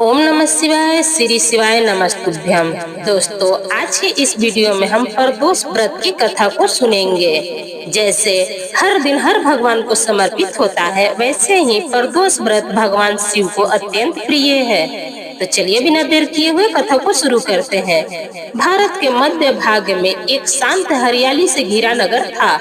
ओम नमः शिवाय, श्री शिवाय नमस्तुभ्यम। दोस्तों, आज की इस वीडियो में हम प्रदोष व्रत की कथा को सुनेंगे। जैसे हर दिन हर भगवान को समर्पित होता है, वैसे ही प्रदोष व्रत भगवान शिव को अत्यंत प्रिय है। तो चलिए बिना देर किए हुए कथा को शुरू करते हैं। भारत के मध्य भाग में एक शांत हरियाली से घिरा नगर था,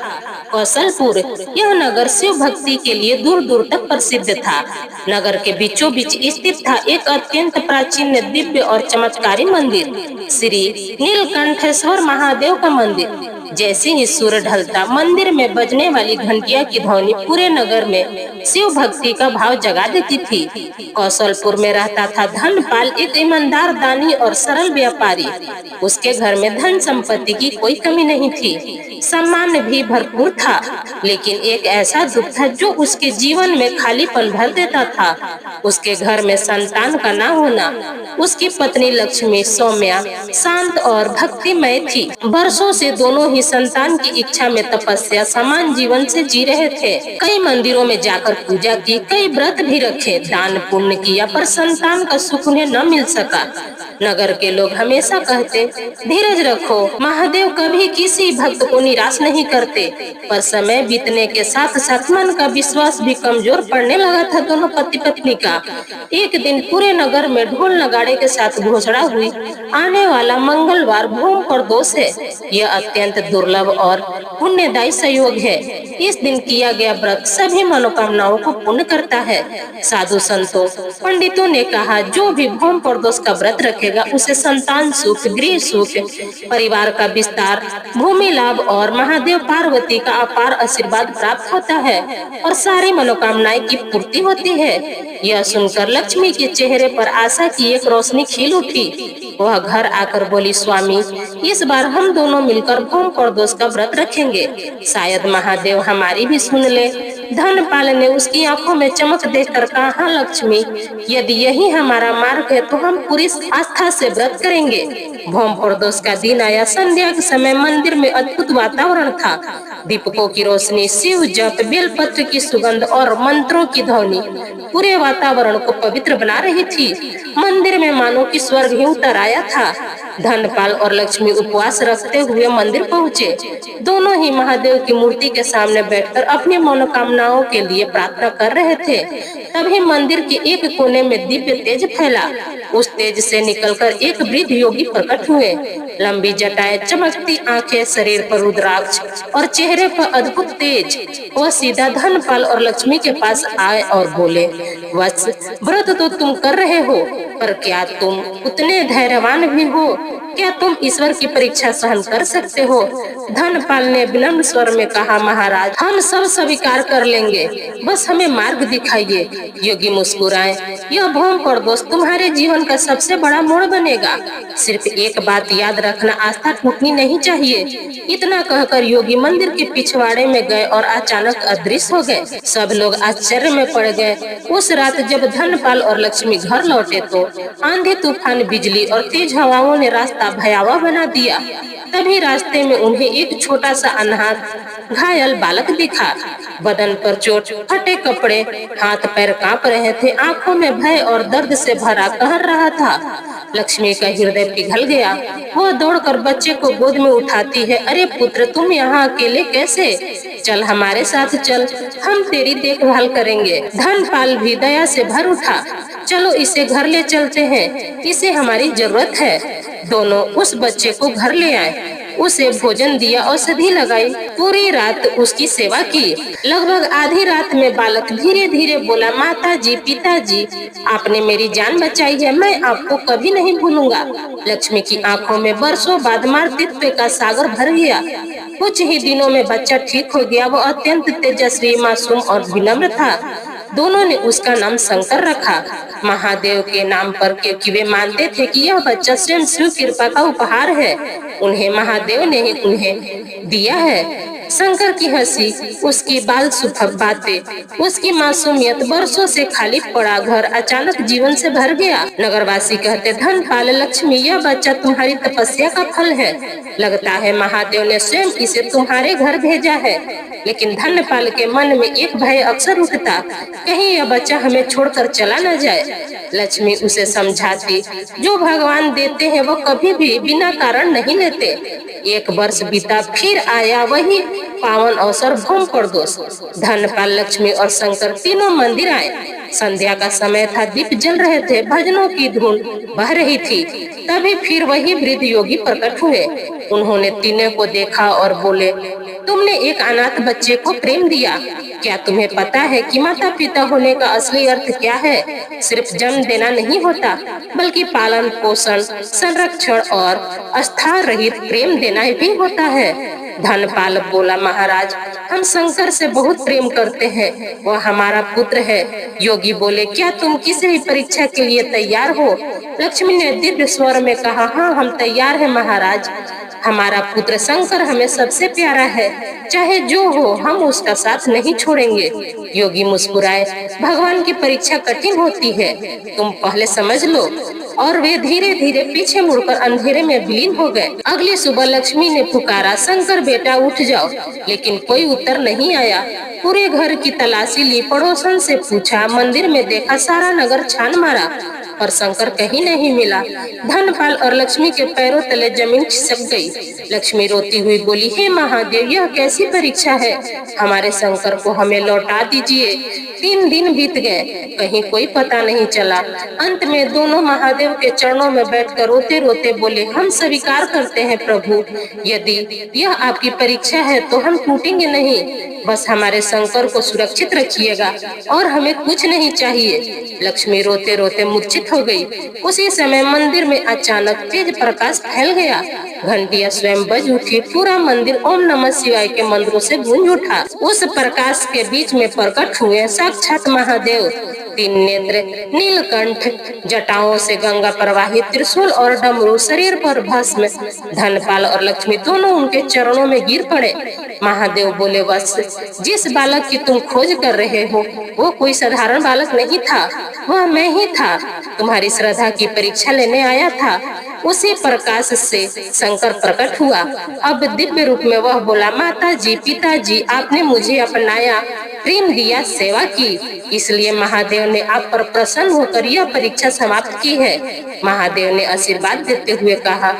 कौशलपुर। यह नगर शिव भक्ति के लिए दूर दूर तक प्रसिद्ध था। नगर के बीचों बीच स्थित था एक अत्यंत प्राचीन, दिव्य और चमत्कारी मंदिर, श्री नीलकंठेश्वर महादेव का मंदिर। जैसे ही सूर्य ढलता, मंदिर में बजने वाली घंटिया की ध्वनि पूरे नगर में शिव भक्ति का भाव जगा देती थी। कौशलपुर में रहता था धनपाल, एक ईमानदार, दानी और सरल व्यापारी। उसके घर में धन संपत्ति की कोई कमी नहीं थी, सम्मान भी भरपूर था। लेकिन एक ऐसा दुख था जो उसके जीवन में खालीपन भर देता था, उसके घर में संतान का ना होना। उसकी पत्नी लक्ष्मी सौम्या शांत और भक्तिमय थी। वर्षों से दोनों ही संतान की इच्छा में तपस्या समान जीवन से जी रहे थे। कई मंदिरों में जाकर पूजा की, कई व्रत भी रखे, दान पुण्य किया, पर संतान का सुख उन्हें न मिल सका। नगर के लोग हमेशा कहते, धीरज रखो, महादेव कभी किसी भक्त को निराश नहीं करते। पर समय बीतने के साथ साथ मन का विश्वास भी कमजोर पड़ने लगा था दोनों पति पत्नी का। एक दिन पूरे नगर में ढोल नगाड़े के साथ घोषणा हुई, आने वाला मंगलवार भूम प्रदोष है। यह अत्यंत दुर्लभ और पुण्यदायी संयोग है। इस दिन किया गया व्रत सभी मनोकामनाओं को पूर्ण करता है। साधु संतों, पंडितों ने कहा, जो भी भूम प्रदोष का व्रत रखेगा उसे संतान सुख, गृह सुख, परिवार का विस्तार, भूमि लाभ और महादेव पार्वती का अपार आशीर्वाद प्राप्त होता है और सारी मनोकामनाएं की पूर्ति होती है। यह सुनकर लक्ष्मी के चेहरे पर आशा की एक रोशनी खिल उठी। वह घर आकर बोली, स्वामी, इस बार हम दोनों मिलकर भूम प्रदोष का व्रत रखेंगे, शायद महादेव हमारी भी सुन ले। धनपाल ने उसकी आंखों में चमक देखकर कहा, हाँ लक्ष्मी, यदि यही हमारा मार्ग है तो हम पूरी आस्था से व्रत करेंगे। भूम प्रदोष का दिन आया। संध्या के समय मंदिर में अद्भुत वातावरण था। दीपकों की रोशनी, शिव जप, बेलपत्र की सुगंध और मंत्रों की ध्वनि पूरे वातावरण को पवित्र बना रही थी। मंदिर में मानो कि स्वर्ग ही उतर आया था। धनपाल और लक्ष्मी उपवास रखते हुए मंदिर पहुँचे। दोनों ही महादेव की मूर्ति के सामने बैठकर अपनी मनोकामनाओं के लिए प्रार्थना कर रहे थे। तभी मंदिर के एक कोने में दिव्य तेज फैला। उस तेज से निकलकर एक वृद्ध योगी प्रकट हुए। लंबी जटाएं, चमकती आंखें, शरीर पर रुद्राक्ष और चेहरे पर अद्भुत तेज। वह सीधा धनपाल और लक्ष्मी के पास आए और बोले, वत्स, व्रत तो तुम कर रहे हो, पर क्या तुम उतने धैर्यवान भी हो? क्या तुम ईश्वर की परीक्षा सहन कर सकते हो? धनपाल ने विनम्र स्वर में कहा, महाराज, हम सब स्वीकार कर लेंगे, बस हमें मार्ग दिखाइए। योगी मुस्कुराए, यह भूम प्रदोष तुम्हारे जीवन का सबसे बड़ा मोड़ बनेगा। सिर्फ एक बात याद रखना, आस्था टूटनी नहीं चाहिए। इतना कहकर योगी मंदिर के पिछवाड़े में गए और अचानक अदृश्य हो गए। सब लोग आश्चर्य में पड़ गए। उस रात जब धनपाल और लक्ष्मी घर लौटे तो आंधी, तूफान, बिजली और तेज हवाओं ने रास्ता भयावह बना दिया। तभी रास्ते में उन्हें एक छोटा सा अनाथ घायल बालक दिखा। बदन पर चोट, फटे कपड़े, हाथ पैर कांप रहे थे, आंखों में भय और दर्द से भरा कहर रहा था। लक्ष्मी का हृदय पिघल गया। वह दौड़कर बच्चे को गोद में उठाती है, अरे पुत्र, तुम यहाँ अकेले कैसे? चल हमारे साथ चल, हम तेरी देखभाल करेंगे। धनपाल भी दया से भर उठा, चलो इसे घर ले चलते हैं, इसे हमारी जरूरत है। दोनों उस बच्चे को घर ले आए, उसे भोजन दिया, औषधि लगाई, पूरी रात उसकी सेवा की। लगभग आधी रात में बालक धीरे धीरे बोला, माताजी, पिताजी, आपने मेरी जान बचाई है, मैं आपको कभी नहीं भूलूंगा। लक्ष्मी की आंखों में वर्षों बाद मातृत्व का सागर भर गया। कुछ ही दिनों में बच्चा ठीक हो गया। वो अत्यंत तेजस्वी, मासूम और विनम्र था। दोनों ने उसका नाम शंकर रखा, महादेव के नाम पर, क्योंकि वे मानते थे कि यह बच्चा स्वयं शिव कृपा का उपहार है। उन्हें महादेव ने ही उन्हें दिया है। शंकर की हंसी, उसकी बाल सुबह बातें, उसकी मासूमियत, बरसों से खाली पड़ा घर अचानक जीवन से भर गया। नगरवासी कहते, धन पाल लक्ष्मी, यह बच्चा तुम्हारी तपस्या का फल है। लगता है महादेव ने स्वयं इसे तुम्हारे घर भेजा है। लेकिन धनपाल के मन में एक भय अक्सर उठता, कहीं यह बच्चा हमें छोड़कर चला न जाए। लक्ष्मी उसे समझाती, जो भगवान देते हैं वो कभी भी बिना कारण नहीं लेते। एक वर्ष बीता, फिर आया वही पावन अवसर, भूम प्रदोष। धनपाल, लक्ष्मी और शंकर तीनों मंदिर आए। संध्या का समय था, दीप जल रहे थे, भजनों की धुन बह रही थी। तभी फिर वही वृद्ध योगी प्रकट हुए। उन्होंने तीनों को देखा और बोले, तुमने एक अनाथ बच्चे को प्रेम दिया। क्या तुम्हें पता है कि माता पिता होने का असली अर्थ क्या है? सिर्फ जन्म देना नहीं होता, बल्कि पालन पोषण, संरक्षण और आस्था रहित प्रेम देना भी होता है। धनपाल बोला, महाराज, हम शंकर से बहुत प्रेम करते हैं, वह हमारा पुत्र है। योगी बोले, क्या तुम किसी भी परीक्षा के लिए तैयार हो? लक्ष्मी ने दिव्य स्वर में कहा, हाँ, हम तैयार हैं महाराज। हमारा पुत्र शंकर हमें सबसे प्यारा है, चाहे जो हो हम उसका साथ नहीं छोड़ेंगे। योगी मुस्कुराए, भगवान की परीक्षा कठिन होती है, तुम पहले समझ लो। और वे धीरे धीरे पीछे मुड़कर अंधेरे में विलीन हो गए। अगली सुबह लक्ष्मी ने पुकारा, शंकर बेटा उठ जाओ, लेकिन कोई उत्तर नहीं आया। पूरे घर की तलाशी ली, पड़ोसन से पूछा, मंदिर में देखा, सारा नगर छान मारा, पर शंकर कहीं नहीं मिला। धनपाल और लक्ष्मी के पैरों तले जमीन खिसक गई। लक्ष्मी रोती हुई बोली, हे महादेव, यह कैसी परीक्षा है? हमारे शंकर को हमें लौटा दीजिए। 3 दिन बीत गए, कहीं कोई पता नहीं चला। अंत में दोनों महादेव के चरणों में बैठकर रोते रोते बोले, हम स्वीकार करते हैं प्रभु, यदि यह आपकी परीक्षा है तो हम टूटेंगे नहीं। बस हमारे शंकर को सुरक्षित रखिएगा और हमें कुछ नहीं चाहिए। लक्ष्मी रोते रोते मूर्छित हो गई। उसी समय मंदिर में अचानक तेज प्रकाश फैल गया। घंटियां स्वयं बज उठी, पूरा मंदिर ओम नमः शिवाय के मंत्रों से गूंज उठा। उस प्रकाश के बीच में प्रकट हुए साक्षात महादेव। 3 नेत्र, नीलकंठ, जटाओं से गंगा प्रवाहित, त्रिशूल और डमरू, शरीर पर भस्म। धनपाल और लक्ष्मी दोनों उनके चरणों में गिर पड़े। महादेव बोले, वत्स, जिस बालक की तुम खोज कर रहे हो वो कोई साधारण बालक नहीं था, वह मैं ही था। तुम्हारी श्रद्धा की परीक्षा लेने आया था। उसी प्रकाश से शंकर प्रकट हुआ। अब दिव्य रूप में वह बोला, माता जी, पिताजी, आपने मुझे अपनाया, प्रेम दिया, सेवा की, इसलिए महादेव ने आप पर प्रसन्न होकर यह परीक्षा समाप्त की है। महादेव ने आशीर्वाद देते हुए कहा,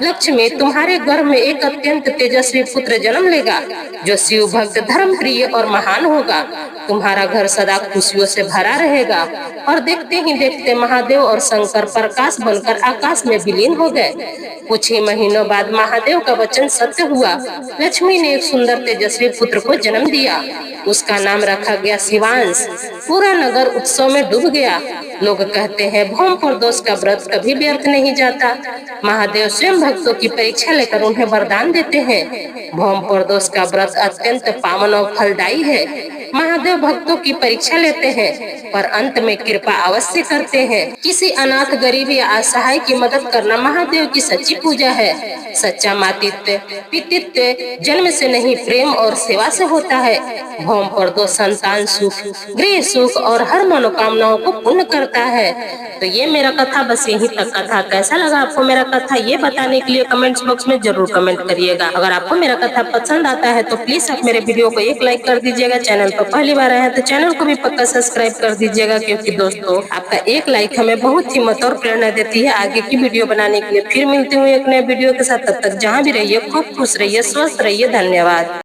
लक्ष्मी, तुम्हारे गर्भ में एक अत्यंत तेजस्वी पुत्र जन्म लेगा, जो शिव भक्त, धर्म प्रिय और महान होगा। तुम्हारा घर सदा खुशियों से भरा रहेगा। और देखते ही देखते महादेव और शंकर प्रकाश बनकर आकाश में विलीन हो गए। कुछ ही महीनों बाद महादेव का वचन सत्य हुआ। लक्ष्मी ने एक सुंदर तेजस्वी पुत्र को जन्म दिया। उसका नाम रखा गया शिवांश। पूरा नगर उत्सव में डूब गया। लोग कहते हैं, भूम प्रदोष का व्रत कभी व्यर्थ नहीं जाता। महादेव स्वयं भक्तों की परीक्षा लेकर उन्हें वरदान देते हैं। भूम प्रदोष का व्रत अत्यंत पावन और फलदायी है। महादेव भक्तों की परीक्षा लेते हैं, पर अंत में कृपा अवश्य करते हैं। किसी अनाथ, गरीब या असहाय की मदद करना महादेव की सच्ची पूजा है। सच्चा मातृत्व, पितृत्व जन्म से नहीं, प्रेम और सेवा से होता है। भूम प्रदोष संतान सुख, गृह सुख और हर मनोकामनाओं को पूर्ण करता है। तो ये मेरा कथा बस यहीं तक का था। कैसा लगा आपको मेरा कथा, ये बताने के लिए कमेंट्स बॉक्स में जरूर कमेंट करिएगा। अगर आपको मेरा कथा पसंद आता है तो प्लीज आप मेरे वीडियो को एक लाइक कर दीजिएगा। चैनल पर पहली बार आए हैं तो चैनल को भी पक्का सब्सक्राइब कर दीजिएगा, क्योंकि दोस्तों आपका एक लाइक हमें बहुत हिम्मत और प्रेरणा देती है आगे की वीडियो बनाने के लिए। फिर मिलते हुए एक नए वीडियो के साथ, तब तक जहाँ भी रहिए खूब खुश रहिए, स्वस्थ रहिए। धन्यवाद।